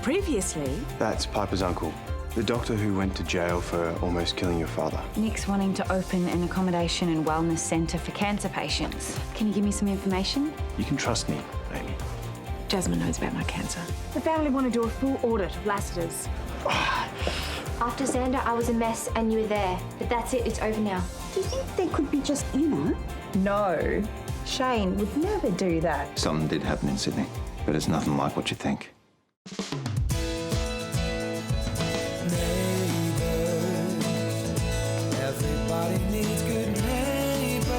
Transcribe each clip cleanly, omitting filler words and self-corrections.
Previously? That's Piper's uncle, the doctor who went to jail for almost killing your father. Nick's wanting to open an accommodation and wellness centre for cancer patients. Can you give me some information? You can trust me, Amy. Jasmine knows about my cancer. The family want to do a full audit of Lassiter's. After Xander, I was a mess and you were there. But that's it, it's over now. Do you think they could be just, No. Shane would never do that. Something did happen in Sydney, but it's nothing like what you think. Everybody needs good neighbors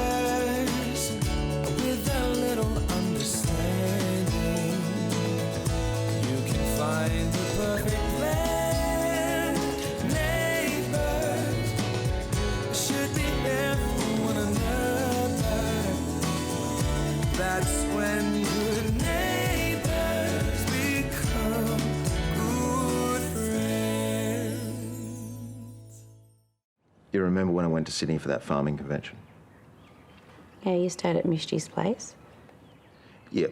with a little understanding. You can find the perfect blend. Neighbors should be there for one another. That's when good neighbors become good friends. You remember when I went to Sydney for that farming convention? Yeah, you stayed at Mishti's place. Yeah.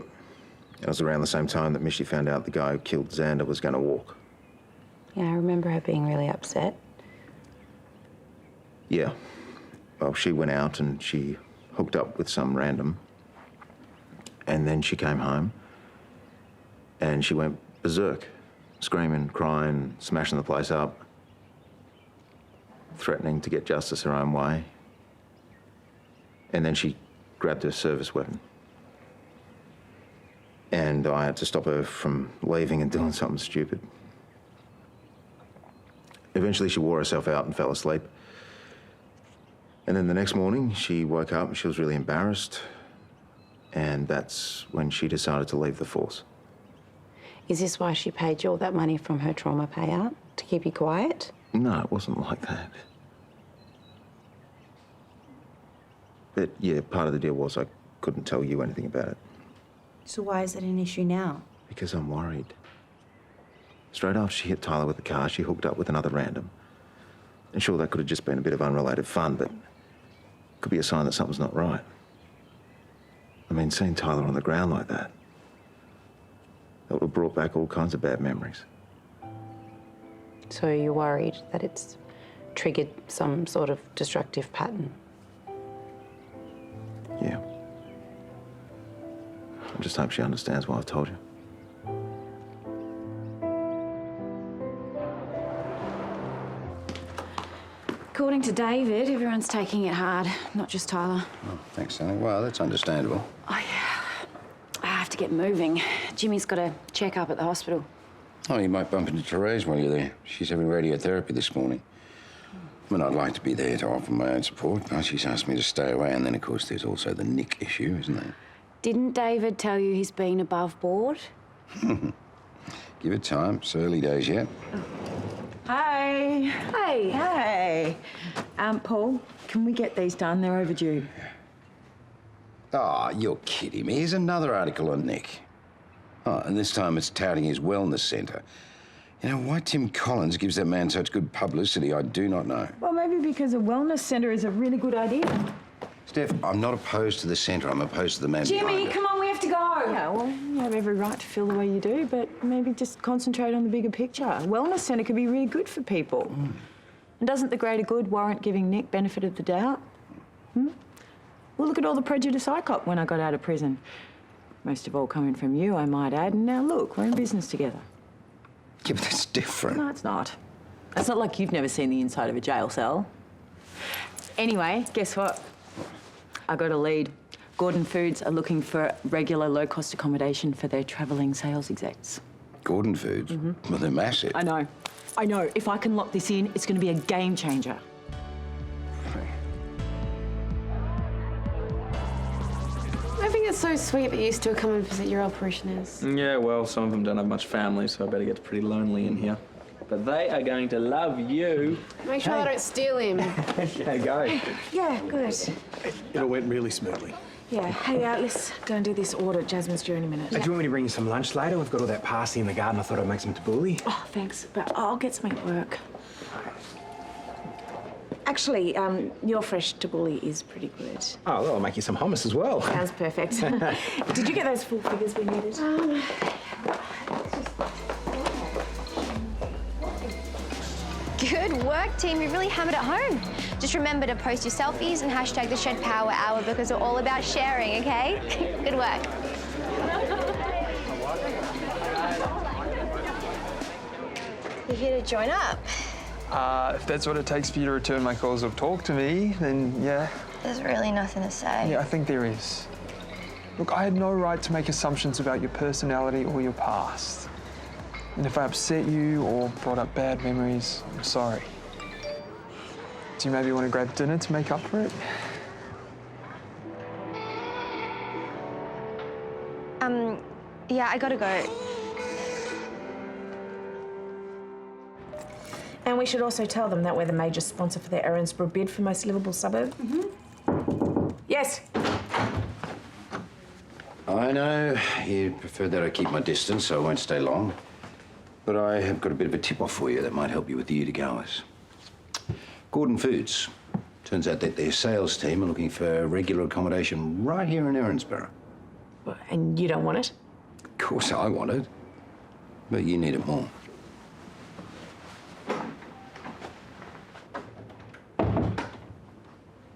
It was around the same time that Mishti found out the guy who killed Xander was going to walk. Yeah, I remember her being really upset. Yeah. Well, she went out and she hooked up with some random. And then she came home and she went berserk, screaming, crying, smashing the place up, threatening to get justice her own way. And then she grabbed her service weapon. And I had to stop her from leaving and doing something stupid. Eventually she wore herself out and fell asleep. And then the next morning she woke up and she was really embarrassed. And that's when she decided to leave the force. Is this why she paid you all that money from her trauma payout? To keep you quiet? No, it wasn't like that. But yeah, part of the deal was I couldn't tell you anything about it. So why is it an issue now? Because I'm worried. Straight after she hit Tyler with the car, she hooked up with another random. And sure, that could have just been a bit of unrelated fun, but it could be a sign that something's not right. I mean, seeing Tyler on the ground like that would have brought back all kinds of bad memories. So you're worried that it's triggered some sort of destructive pattern? Yeah. I just hope she understands why I've told you. According to David, everyone's taking it hard, not just Tyler. Oh, thanks, Sally. Well, that's understandable. Oh, yeah. I have to get moving. Jimmy's got a check-up at the hospital. Oh, you might bump into Terese while you're there. She's having radiotherapy this morning. I mean, I'd like to be there to offer my own support, but she's asked me to stay away. And then, of course, there's also the Nick issue, isn't there? Didn't David tell you he's been above board? Give it time. It's early days yet. Hi. Hey. Hey. Paul, can we get these done? They're overdue. Oh, you're kidding me. Here's another article on Nick. Oh, and this time it's touting his wellness centre. You know, why Tim Collins gives that man such good publicity, I do not know. Well, maybe because a wellness centre is a really good idea. Steph, I'm not opposed to the centre. I'm opposed to the man behind Jimmy, it. come on, we have to go. Yeah, well, you have every right to feel the way you do, but maybe just concentrate on the bigger picture. A wellness centre could be really good for people. And doesn't the greater good warrant giving Nick benefit of the doubt? Well, look at all the prejudice I copped when I got out of prison. Most of all coming from you, I might add. And now look, we're in business together. Yeah, but that's different. No, it's not. It's not like you've never seen the inside of a jail cell. Anyway, guess what? I got a lead. Gordon Foods are looking for regular low-cost accommodation for their travelling sales execs. Gordon Foods? Well, they're massive. I know. I know. If I can lock this in, it's going to be a game changer. I think it's so sweet that you still come and visit your old parishioners. Yeah, well, some of them don't have much family, so I bet it gets pretty lonely in here. But they are going to love you. Make sure they don't steal him. Yeah, go. Yeah, good. It all went really smoothly. Yeah. Hey, let's go and do this audit. Jasmine's due in a minute. Do you want me to bring you some lunch later? We've got all that parsley in the garden. I thought I'd make some tabbouleh. Oh, thanks. But I'll get something at work. Actually, your fresh tabbouleh is pretty good. Oh, well, I'll make you some hummus as well. Sounds perfect. Did you get those full figures we needed? Good work, team. You really hammered it home. Just remember to post your selfies and hashtag the Shed Power Hour because we're all about sharing, okay? Good work. You here to join up? If that's what it takes for you to return my calls or talk to me, then yeah. There's really nothing to say. Yeah, I think there is. Look, I had no right to make assumptions about your personality or your past. And if I upset you or brought up bad memories, I'm sorry. Do you maybe want to grab dinner to make up for it? Yeah, I gotta go. And we should also tell them that we're the major sponsor for their Erinsborough bid for most livable suburb. Yes. I know you prefer that I keep my distance, so I won't stay long. But I have got a bit of a tip-off for you that might help you with the Utica-goers. Gordon Foods. Turns out that their sales team are looking for regular accommodation right here in Erinsborough. And you don't want it? Of course I want it, but you need it more.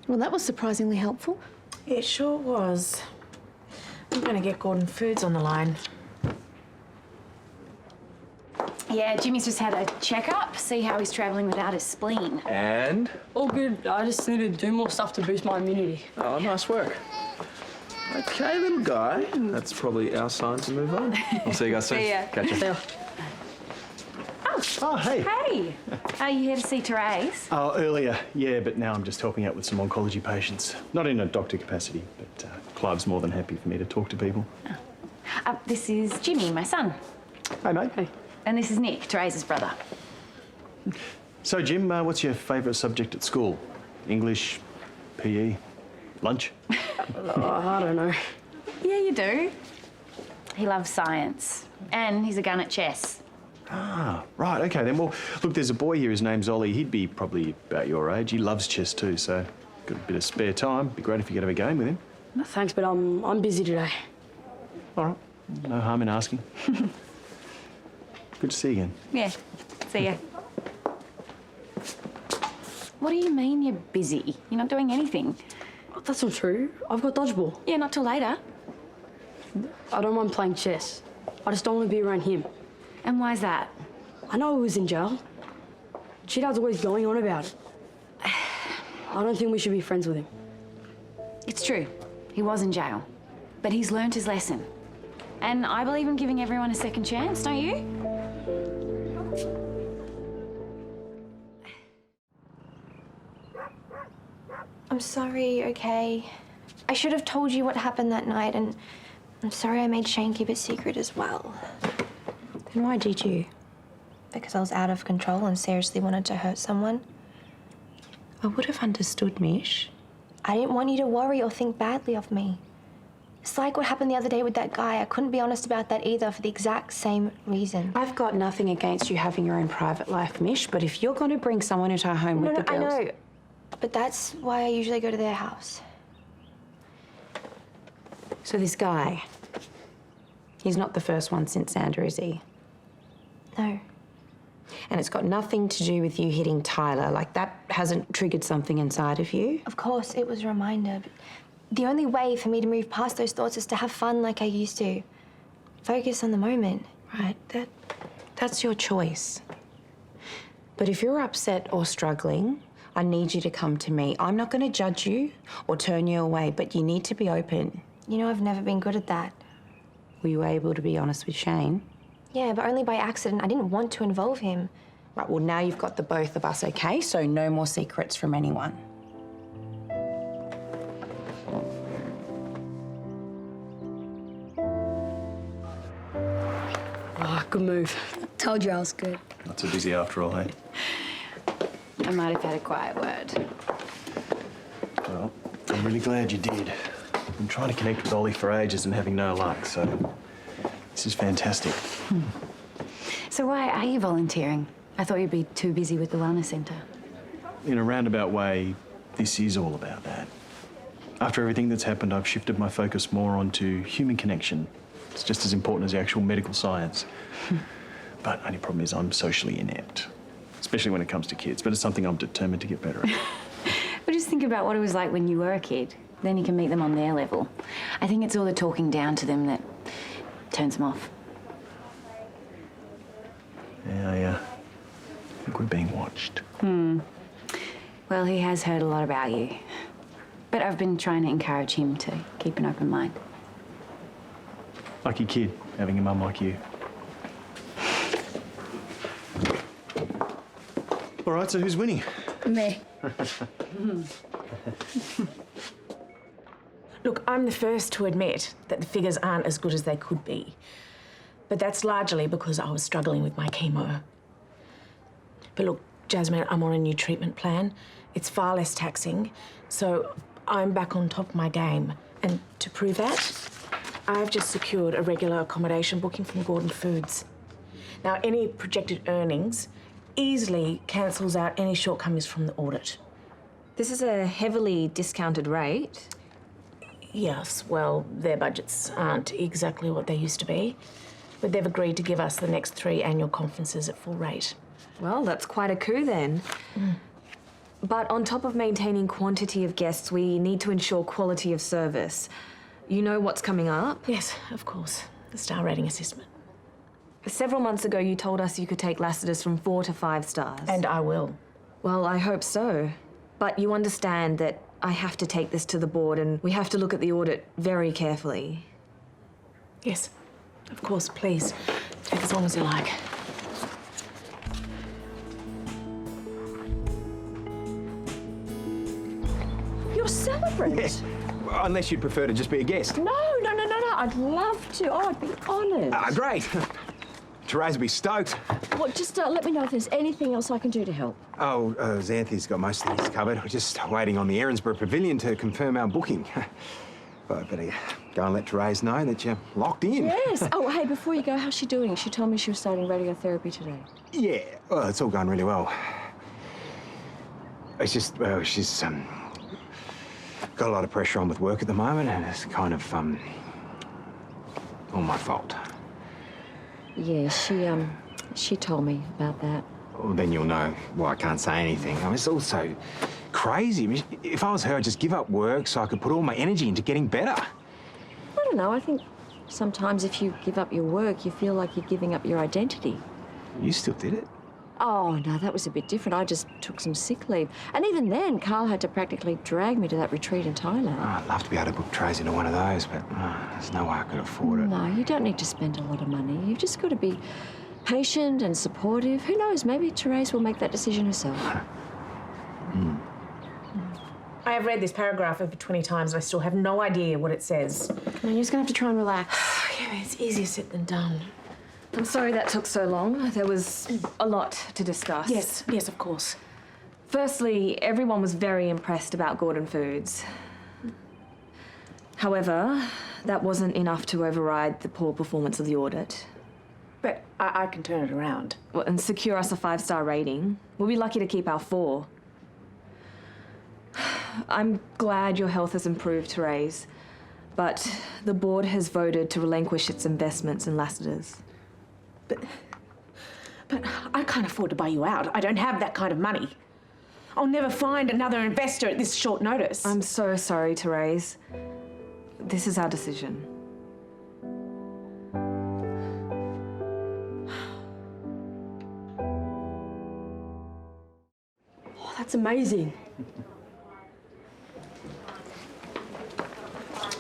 Well, that was surprisingly helpful. It sure was. I'm going to get Gordon Foods on the line. Yeah, Jimmy's just had a checkup, see how he's travelling without his spleen. And? All good. I just need to do more stuff to boost my immunity. Oh, nice work. Okay, little guy. That's probably our sign to move on. I'll see you guys soon. See ya. Catch you. See ya. Oh, hey. Hey, are you here to see Terese? Oh, earlier, yeah, but now I'm just helping out with some oncology patients. Not in a doctor capacity, but Clive's more than happy for me to talk to people. This is Jimmy, my son. Hey, mate. Hey. And this is Nick, Terese's brother. So, Jim, what's your favourite subject at school? English, PE, lunch? I don't know. Yeah, you do. He loves science. And he's a gun at chess. Ah, right, OK then. Well, look, there's a boy here, his name's Ollie. He'd be probably about your age. He loves chess too, so got a bit of spare time. Be great if you could have a game with him. No, thanks, but I'm busy today. All right, no harm in asking. Good to see you again. Yeah, see ya. What do you mean you're busy? You're not doing anything. Oh, that's not true. I've got dodgeball. Yeah, not till later. I don't mind playing chess. I just don't want to be around him. And why's that? I know he was in jail. Cheetah's always going on about it. I don't think we should be friends with him. It's true. He was in jail. But he's learned his lesson. And I believe in giving everyone a second chance, don't you? I'm sorry, okay? I should have told you what happened that night, and I'm sorry I made Shane keep it secret as well. Then why did you? Because I was out of control and seriously wanted to hurt someone. I would have understood, Mish. I didn't want you to worry or think badly of me. It's like what happened the other day with that guy. I couldn't be honest about that either for the exact same reason. I've got nothing against you having your own private life, Mish, but if you're going to bring someone into our home with the girls... I know. But that's why I usually go to their house. So this guy, he's not the first one since Xander, is he? No. And it's got nothing to do with you hitting Tyler. Like, that hasn't triggered something inside of you? Of course, it was a reminder. But the only way for me to move past those thoughts is to have fun like I used to. Focus on the moment. Right, that's your choice. But if you're upset or struggling, I need you to come to me. I'm not going to judge you or turn you away, but you need to be open. You know, I've never been good at that. Were you able to be honest with Shane? Yeah, but only by accident. I didn't want to involve him. Right, well, now you've got the both of us, okay? So no more secrets from anyone. Oh, good move. Told you I was good. Not so busy after all, hey? I might have had a quiet word. Well, I'm really glad you did. I've been trying to connect with Ollie for ages and having no luck, so this is fantastic. So why are you volunteering? I thought you'd be too busy with the wellness centre. In a roundabout way, this is all about that. After everything that's happened, I've shifted my focus more onto human connection. It's just as important as the actual medical science. But only problem is I'm socially inept. It's especially when it comes to kids, but it's something I'm determined to get better at. But just think about what it was like when you were a kid. Then you can meet them on their level. I think it's all the talking down to them that turns them off. Yeah, I think we're being watched. Well, he has heard a lot about you. But I've been trying to encourage him to keep an open mind. Lucky kid, having a mum like you. All right, so who's winning? Me. Look, I'm the first to admit that the figures aren't as good as they could be. But that's largely because I was struggling with my chemo. But look, Jasmine, I'm on a new treatment plan. It's far less taxing, so I'm back on top of my game. And to prove that, I've just secured a regular accommodation booking from Gordon Foods. Now, any projected earnings easily cancels out any shortcomings from the audit. This is a heavily discounted rate. Yes, well, their budgets aren't exactly what they used to be, but they've agreed to give us the next 3 annual conferences at full rate. Well, that's quite a coup then. But on top of maintaining quantity of guests, we need to ensure quality of service. You know what's coming up? Yes, of course. The star rating assessment. Several months ago, you told us you could take Lassiter's from 4 to 5 stars. And I will. Well, I hope so. But you understand that I have to take this to the board and we have to look at the audit very carefully. Yes, of course, please. Take as long as you like. You're a celebrant? Yes. Well, unless you'd prefer to just be a guest. No. I'd love to. Oh, I'd be honoured. Great. Terese will be stoked. Well, just let me know if there's anything else I can do to help. Oh, Xanthi's got most of these covered. We're just waiting on the Erinsborough Pavilion to confirm our booking. But I better go and let Terese know that you're locked in. Yes. Oh, hey, before you go, how's she doing? She told me she was starting radiotherapy today. Yeah, well, it's all going really well. It's just, well, she's got a lot of pressure on with work at the moment, and it's kind of all my fault. Yeah, she told me about that. Well, then you'll know why I can't say anything. I mean, it's all so crazy. I mean, if I was her, I'd just give up work so I could put all my energy into getting better. I don't know. I think sometimes if you give up your work, you feel like you're giving up your identity. You still did it? Oh, no, that was a bit different. I just took some sick leave. And even then, Carl had to practically drag me to that retreat in Thailand. Oh, I'd love to be able to book Terese into one of those, but there's no way I could afford it. No, you don't need to spend a lot of money. You've just got to be patient and supportive. Who knows, maybe Terese will make that decision herself. I have read this paragraph over 20 times and I still have no idea what it says. No, you're just gonna have to try and relax. Yeah, it's easier said than done. I'm sorry that took so long. There was a lot to discuss. Yes, of course. Firstly, everyone was very impressed about Gordon Foods. However, that wasn't enough to override the poor performance of the audit. But I can turn it around. Well, and secure us a 5-star rating. We'll be lucky to keep our 4. I'm glad your health has improved, Terese, but the board has voted to relinquish its investments in Lassiter's. But I can't afford to buy you out. I don't have that kind of money. I'll never find another investor at this short notice. I'm so sorry, Terese. This is our decision. Oh, that's amazing.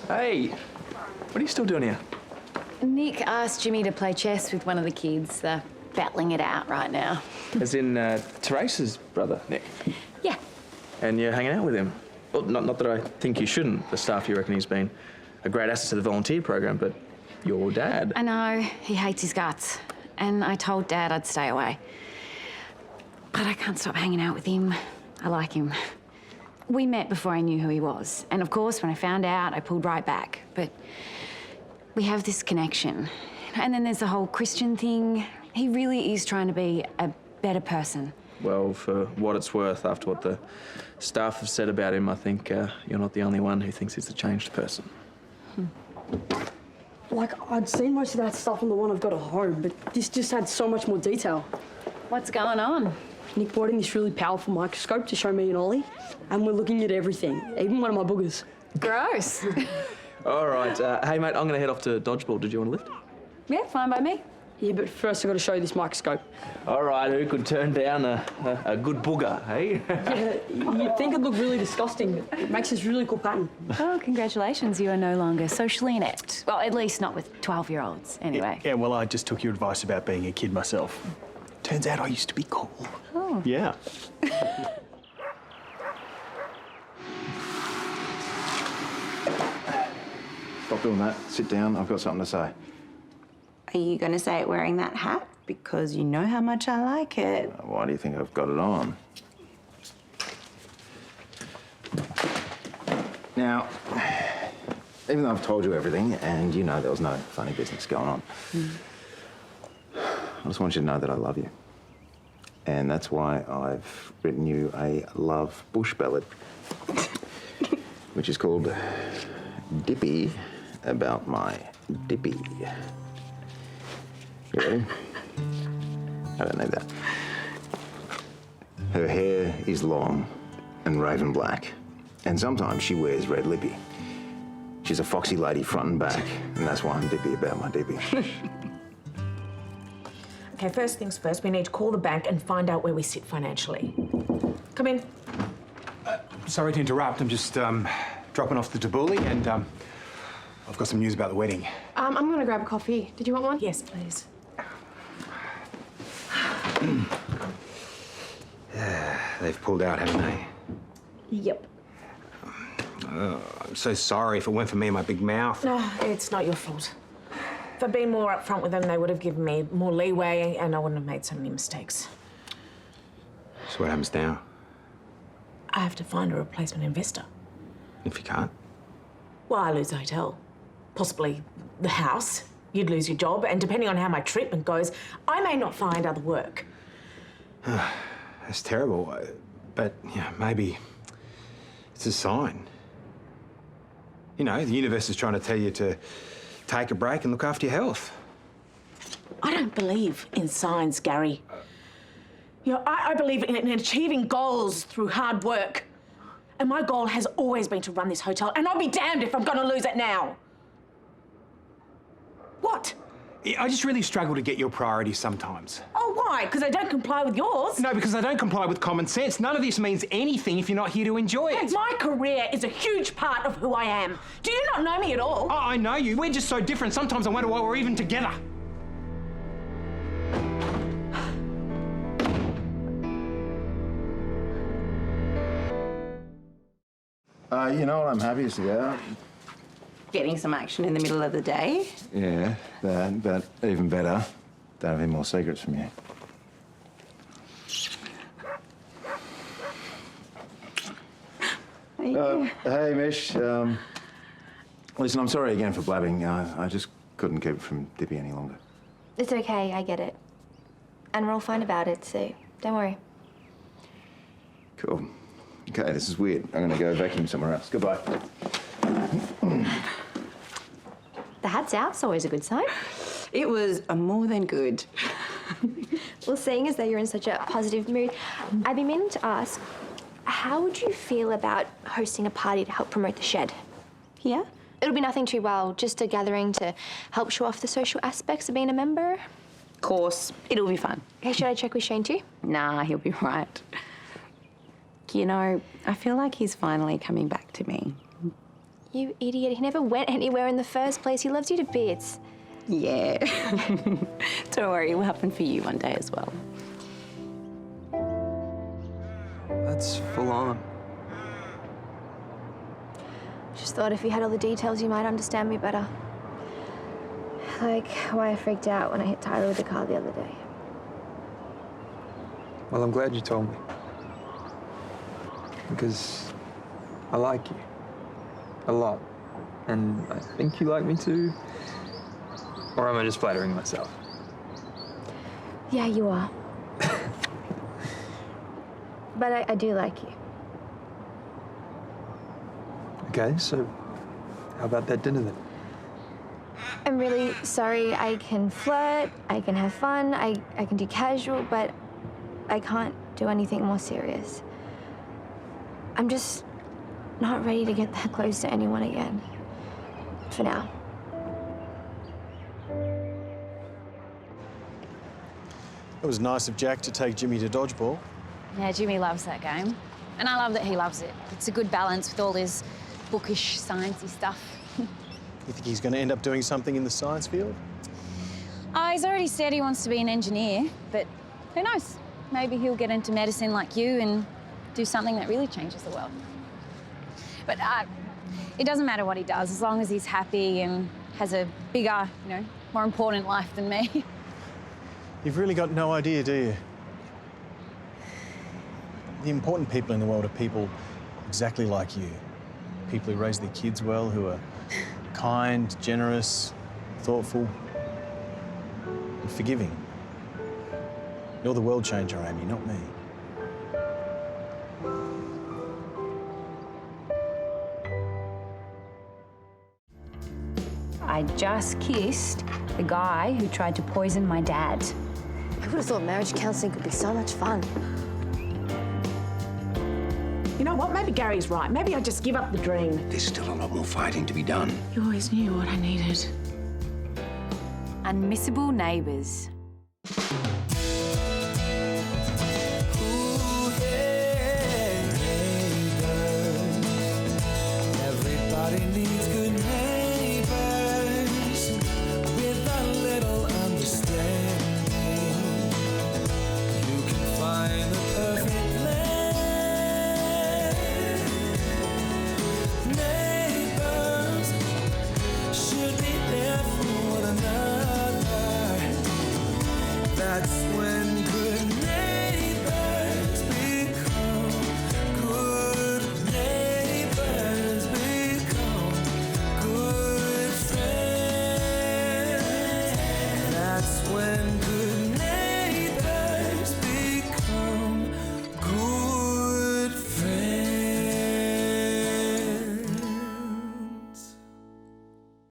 Hey, what are you still doing here? Nick asked Jimmy to play chess with one of the kids. They're battling it out right now. As in Teresa's brother, Nick? Yeah. And you're hanging out with him? Well, not that I think you shouldn't. The staff, you reckon he's been a great asset to the volunteer program, but your dad... I know, he hates his guts. And I told Dad I'd stay away. But I can't stop hanging out with him. I like him. We met before I knew who he was. And of course, when I found out, I pulled right back. But we have this connection. And then there's the whole Christian thing. He really is trying to be a better person. Well, for what it's worth, after what the staff have said about him, I think you're not the only one who thinks he's a changed person. Like, I'd seen most of that stuff on the one I've got at home, but this just had so much more detail. What's going on? Nick brought in this really powerful microscope to show me and Ollie, and we're looking at everything, even one of my boogers. Gross. All right. Hey, mate, I'm going to head off to Dodgeball. Did you want to lift? Yeah, fine by me. Yeah, but first I've got to show you this microscope. All right, who could turn down a good booger, hey? Yeah, you'd think it'd look really disgusting. It makes this really cool pattern. Oh, congratulations. You are no longer socially inept. Well, at least not with 12-year-olds, anyway. Yeah, well, I just took your advice about being a kid myself. Turns out I used to be cool. Oh. Yeah. Stop doing that. Sit down. I've got something to say. Are you going to say it wearing that hat? Because you know how much I like it. Why do you think I've got it on? Now, even though I've told you everything and you know there was no funny business going on, I just want you to know that I love you. And that's why I've written you a love bush ballad, which is called Dippy About My Dippy. You ready? I don't need that. Her hair is long and raven black, and sometimes she wears red lippy. She's a foxy lady front and back, and that's why I'm dippy about my dippy. Okay, first things first, we need to call the bank and find out where we sit financially. Come in. Sorry to interrupt. I'm just dropping off the tabbouleh and I've got some news about the wedding. I'm going to grab a coffee. Did you want one? Yes, please. They've pulled out, haven't they? Yep. I'm so sorry. If it weren't for me and my big mouth. No, it's not your fault. If I'd been more upfront with them, they would have given me more leeway and I wouldn't have made so many mistakes. So what happens now? I have to find a replacement investor. If you can't? Well, I lose the hotel. Possibly the house. You'd lose your job, and depending on how my treatment goes, I may not find other work. That's terrible. But, yeah, maybe it's a sign. You know, the universe is trying to tell you to take a break and look after your health. I don't believe in signs, Gary. You know, I believe in achieving goals through hard work. And my goal has always been to run this hotel, and I'll be damned if I'm going to lose it now. What? I just really struggle to get your priorities sometimes. Oh, why? Because I don't comply with yours? No, because I don't comply with common sense. None of this means anything if you're not here to enjoy it. My career is a huge part of who I am. Do you not know me at all? Oh, I know you. We're just so different. Sometimes I wonder why we're even together. You know what I'm happiest about? Getting some action in the middle of the day. Yeah, that, but even better, don't have any more secrets from you. Hey, Mish. Listen, I'm sorry again for blabbing. I just couldn't keep it from Dippy any longer. It's okay, I get it. And we're all fine about it, so don't worry. Cool. Okay, this is weird. I'm gonna go vacuum somewhere else. Goodbye. The hat's out's always a good sign. It was more than good. Well, seeing as though you're in such a positive mood, I'd be meaning to ask, how would you feel about hosting a party to help promote the shed? Yeah? It'll be nothing too wild, just a gathering to help show off the social aspects of being a member. Of course, it'll be fun. Okay, should I check with Shane too? Nah, he'll be right. You know, I feel like he's finally coming back to me. You idiot, he never went anywhere in the first place. He loves you to bits. Yeah. Don't worry, it will happen for you one day as well. That's full on. Just thought if you had all the details, you might understand me better. Like why I freaked out when I hit Tyler with the car the other day. Well, I'm glad you told me. Because I like you. A lot. And I think you like me too. Or am I just flattering myself? Yeah, you are. But I do like you. Okay, so how about that dinner then? I'm really sorry. I can flirt, I can have fun, I can do casual, but I can't do anything more serious. I'm just not ready to get that close to anyone again. For now. It was nice of Jack to take Jimmy to dodgeball. Yeah, Jimmy loves that game. And I love that he loves it. It's a good balance with all his bookish, sciencey stuff. You think he's going to end up doing something in the science field? He's already said he wants to be an engineer, but who knows? Maybe he'll get into medicine like you and do something that really changes the world. But it doesn't matter what he does, as long as he's happy and has a bigger, more important life than me. You've really got no idea, do you? The important people in the world are people exactly like you. People who raise their kids well, who are kind, generous, thoughtful, and forgiving. You're the world changer, Amy, not me. I just kissed the guy who tried to poison my dad. I would have thought marriage counselling could be so much fun. You know what? Maybe Gary's right. Maybe I just give up the dream. There's still a lot more fighting to be done. You always knew what I needed. Unmissable Neighbours.